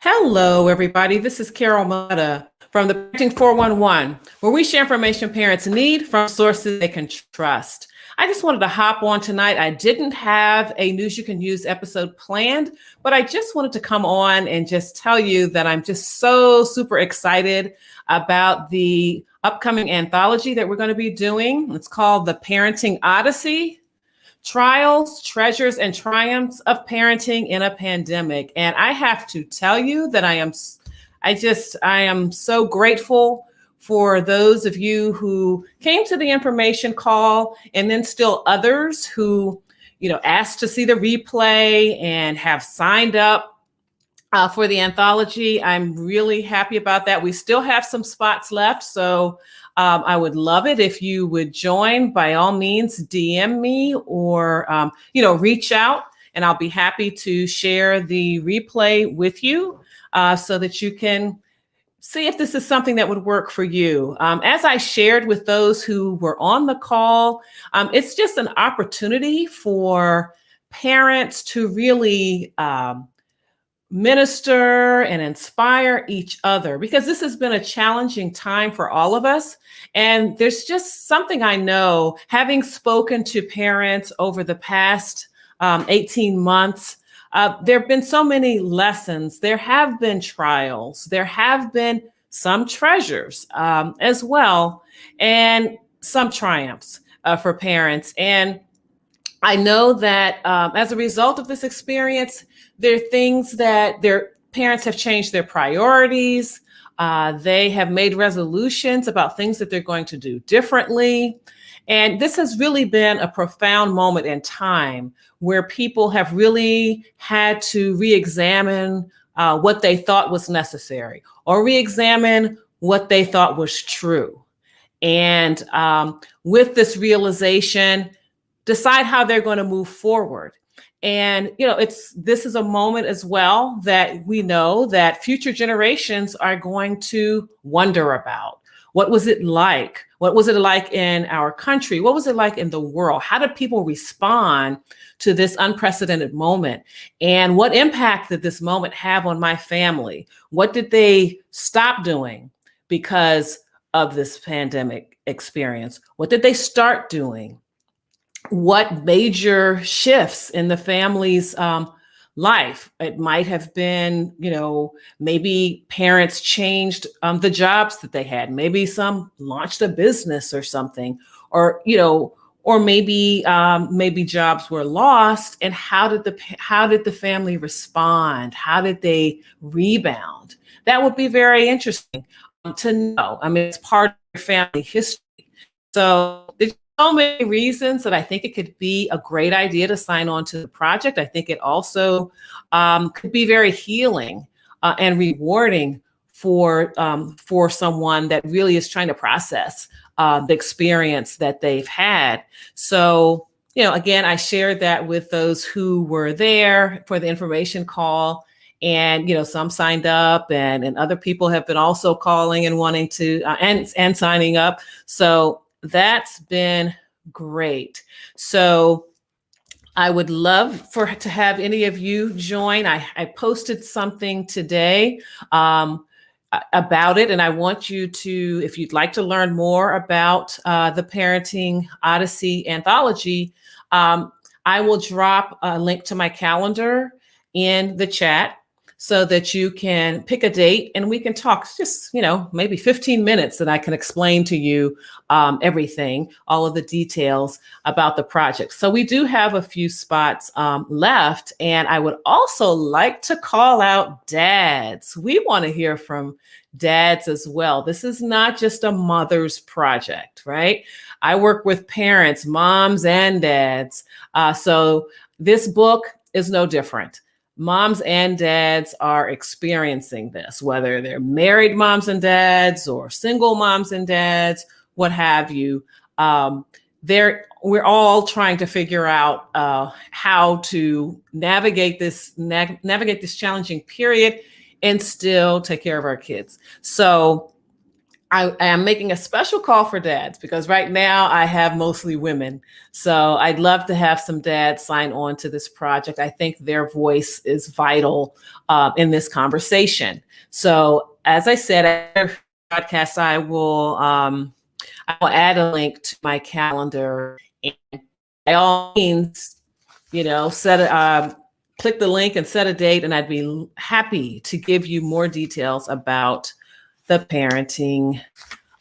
Hello, everybody. This is Carol Mutta from the Parenting 411, where we share information parents need from sources they can trust. I just wanted to hop on tonight. I didn't have a News You Can Use episode planned, but I just wanted to come on and just tell you that I'm just so super excited about the upcoming anthology that we're going to be doing. It's called The Parenting Odyssey. Trials, Treasures, and Triumphs of Parenting in a Pandemic. And I have to tell you that I am so grateful for those of you who came to the information call, and then still others who, asked to see the replay and have signed up for the anthology. I'm really happy about that. We still have some spots left, so I would love it if you would join. By all means, DM me or reach out, and I'll be happy to share the replay with you so that you can see if this is something that would work for you. As I shared with those who were on the call, it's just an opportunity for parents to really minister and inspire each other, because this has been a challenging time for all of us. And there's just something I know, having spoken to parents over the past 18 months, there have been so many lessons. There have been trials. There have been some treasures as well, and some triumphs for parents. And I know that as a result of this experience, there are things that their parents have changed their priorities. They have made resolutions about things that they're going to do differently. And this has really been a profound moment in time where people have really had to re-examine what they thought was necessary, or re-examine what they thought was true. And with this realization, decide how they're going to move forward. And, this is a moment as well that we know that future generations are going to wonder about. What was it like? What was it like in our country? What was it like in the world? How did people respond to this unprecedented moment? And what impact did this moment have on my family? What did they stop doing because of this pandemic experience? What did they start doing? What major shifts in the family's life? It might have been, maybe parents changed the jobs that they had. Maybe some launched a business or something, or maybe jobs were lost. And how did the family respond? How did they rebound? That would be very interesting to know. I mean, it's part of your family history. So there's so many reasons that I think it could be a great idea to sign on to the project. I think it also could be very healing and rewarding for someone that really is trying to process the experience that they've had. So, again, I shared that with those who were there for the information call. And, some signed up, and other people have been also calling and wanting to and signing up. So that's been great. So I would love to have any of you join. I posted something today about it, and I want you to, if you'd like to learn more about the Parenting Odyssey anthology, I will drop a link to my calendar in the chat so that you can pick a date and we can talk just, maybe 15 minutes, that I can explain to you everything, all of the details about the project. So we do have a few spots left. And I would also like to call out dads. We want to hear from dads as well. This is not just a mother's project, right? I work with parents, moms and dads. So this book is no different. Moms and dads are experiencing this, whether they're married moms and dads or single moms and dads, what have you. We're all trying to figure out how to navigate this challenging period and still take care of our kids. So I am making a special call for dads because right now I have mostly women. So I'd love to have some dads sign on to this project. I think their voice is vital in this conversation. So as I said, after the podcast, I will add a link to my calendar, and by all means, set click the link and set a date, and I'd be happy to give you more details about the parenting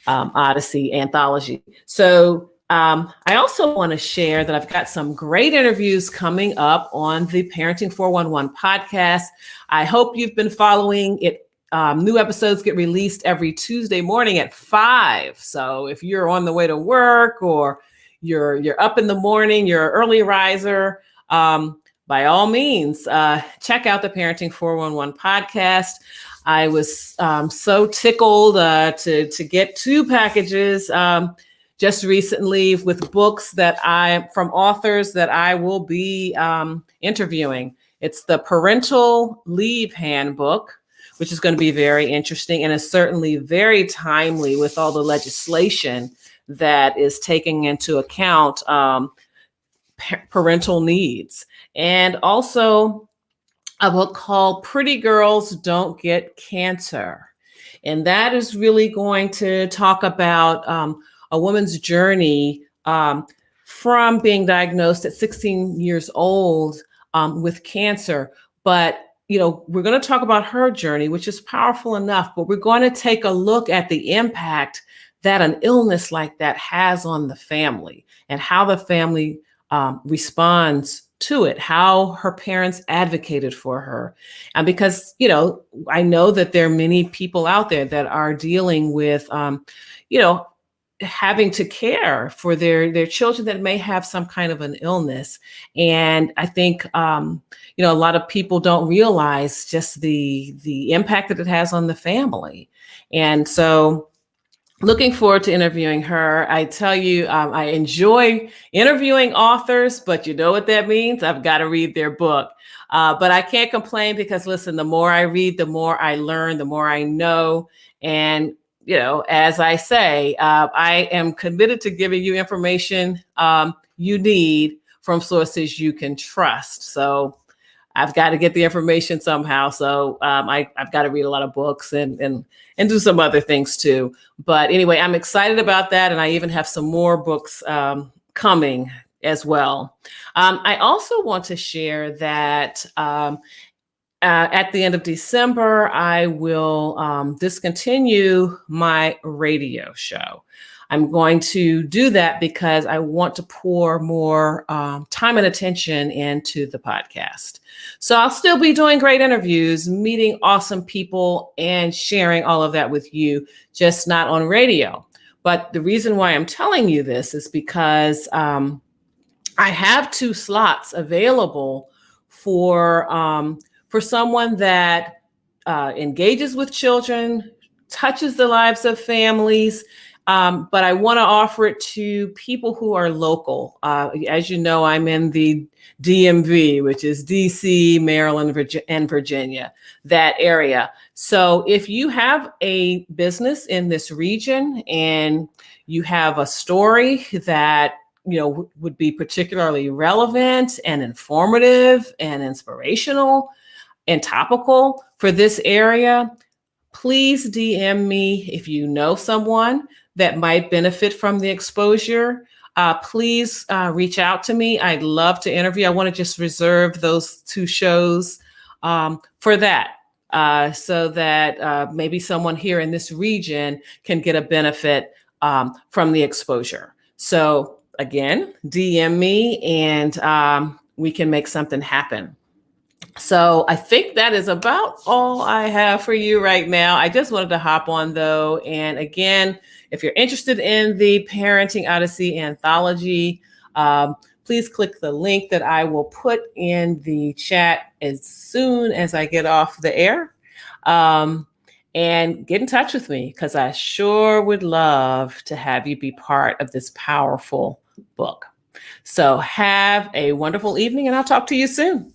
Odyssey anthology. So I also want to share that I've got some great interviews coming up on the Parenting 411 podcast. I hope you've been following it. New episodes get released every Tuesday morning at 5. So if you're on the way to work or you're up in the morning, you're an early riser, by all means, check out the Parenting 411 podcast. I was so tickled to get 2 packages just recently with books from authors that I will be interviewing. It's the Parental Leave Handbook, which is going to be very interesting and is certainly very timely with all the legislation that is taking into account parental needs. And also a book called Pretty Girls Don't Get Cancer. And that is really going to talk about a woman's journey from being diagnosed at 16 years old with cancer. But, we're going to talk about her journey, which is powerful enough, but we're going to take a look at the impact that an illness like that has on the family and how the family responds to it, how her parents advocated for her. And because, I know that there are many people out there that are dealing with, having to care for their children that may have some kind of an illness. And I think, a lot of people don't realize just the impact that it has on the family. And so looking forward to interviewing her. I tell you, I enjoy interviewing authors, but you know what that means? I've got to read their book. But I can't complain because, listen, the more I read, the more I learn, the more I know. And, as I say, I am committed to giving you information you need from sources you can trust. So I've got to get the information somehow. So I've got to read a lot of books and do some other things too. But anyway, I'm excited about that. And I even have some more books coming as well. I also want to share that at the end of December, I will discontinue my radio show. I'm going to do that because I want to pour more time and attention into the podcast. So I'll still be doing great interviews, meeting awesome people, and sharing all of that with you, just not on radio. But the reason why I'm telling you this is because I have 2 slots available for someone that engages with children, touches the lives of families. But I want to offer it to people who are local. As you know, I'm in the DMV, which is DC, Maryland, and Virginia, that area. So if you have a business in this region and you have a story that would be particularly relevant and informative and inspirational and topical for this area, please DM me if you know someone that might benefit from the exposure. Please reach out to me. I'd love to interview. I want to just reserve those 2 shows for that, so that maybe someone here in this region can get a benefit from the exposure. So again, DM me and we can make something happen. So I think that is about all I have for you right now. I just wanted to hop on though. And again, if you're interested in the Parenting Odyssey anthology, please click the link that I will put in the chat as soon as I get off the air. And get in touch with me because I sure would love to have you be part of this powerful book. So have a wonderful evening and I'll talk to you soon.